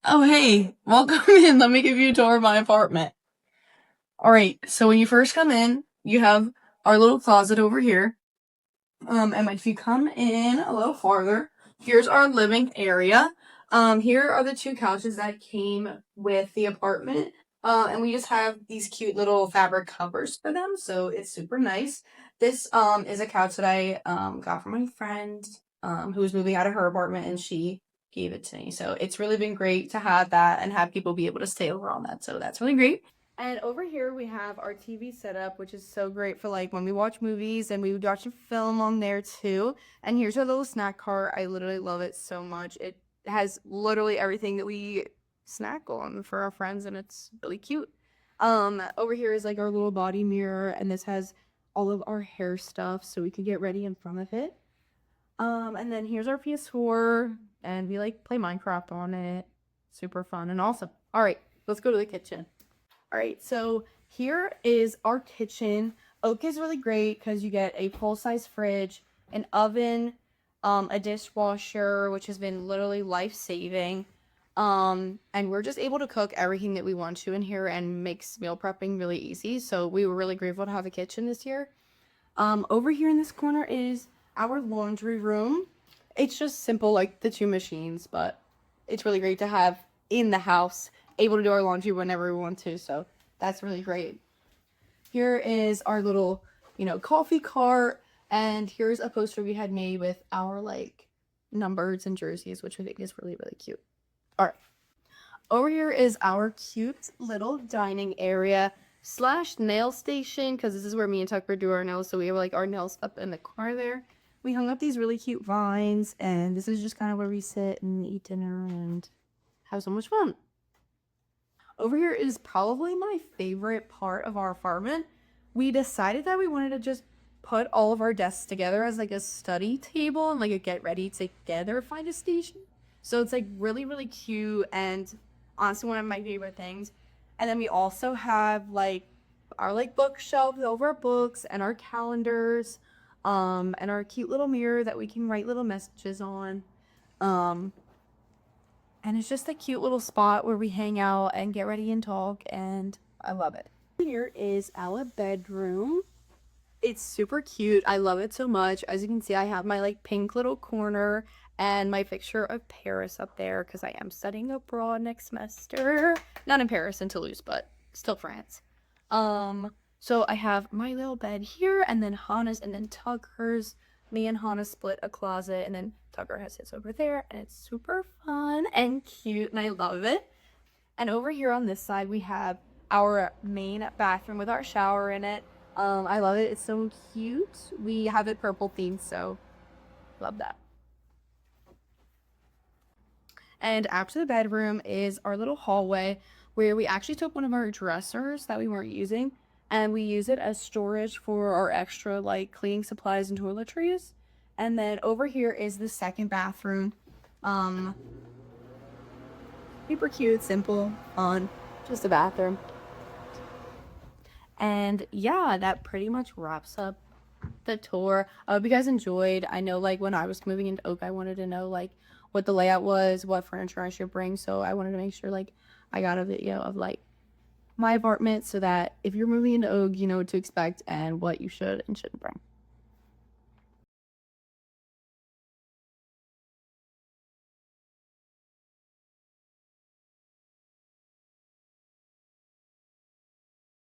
Oh, hey, welcome in. Let me give you a tour of my apartment. All right, so when you first come in, you have our little closet over here. And if you come in a little farther, here's our living area. Here are the two couches that came with the apartment. And we just have these cute little fabric covers for them, so it's super nice. This is a couch that I got from my friend who was moving out of her apartment, and she gave it to me. So it's really been great to have that and have people be able to stay over on that. So that's really great. And over here we have our TV setup, which is so great for like when we watch movies, and we watch a film on there too. And here's our little snack cart. I literally love it so much. It has literally everything that we snack on for our friends, and it's really cute. Over here is like our little body mirror, and this has all of our hair stuff so we can get ready in front of it. And then here's our PS4, and we like play Minecraft on it. Super fun and awesome. All right, let's go to the kitchen. All right, so here is our kitchen. Oak is really great because you get a full-size fridge, an oven, a dishwasher, which has been literally life-saving. And we're just able to cook everything that we want to in here and makes meal prepping really easy. So we were really grateful to have a kitchen this year. Over here in this corner is our laundry room. It's just simple, like the two machines, but it's really great to have in the house, able to do our laundry whenever we want to. So that's really great. Here is our little, coffee cart. And here's a poster we had made with our like numbers and jerseys, which I think is really, really cute. All right. Over here is our cute little dining area slash nail station, because this is where me and Tucker do our nails. So we have like our nails up in the corner there. We hung up these really cute vines, and this is just kind of where we sit and eat dinner and have so much fun. Over here is probably my favorite part of our apartment. We decided that we wanted to just put all of our desks together as like a study table and like a get ready together find a station. So it's like really, really cute and honestly one of my favorite things. And then we also have like our like bookshelves over our books and our calendars, and our cute little mirror that we can write little messages on. Um, and it's just a cute little spot where we hang out and get ready and talk, and I love it. Here is our bedroom. It's super cute. I love it so much. As you can see, I have my like pink little corner and my picture of Paris up there because I am studying abroad next semester. Not in Paris, in Toulouse, but still France. So I have my little bed here, and then Hannah's, and then Tucker's. Me and Hannah split a closet, and then Tucker has his over there, and it's super fun and cute, and I love it. And over here on this side, we have our main bathroom with our shower in it. I love it. It's so cute. We have it purple themed, so love that. And after the bedroom is our little hallway where we actually took one of our dressers that we weren't using and we use it as storage for our extra like cleaning supplies and toiletries. And then over here is the second bathroom. Um, Super cute, simple, fun, just a bathroom. And yeah, that pretty much wraps up the tour. I hope you guys enjoyed. I know like when I was moving into Oak, I wanted to know like what the layout was, what furniture I should bring. So I wanted to make sure like I got a video of like my apartment so that if you're moving into Oak, you know what to expect and what you should and shouldn't bring.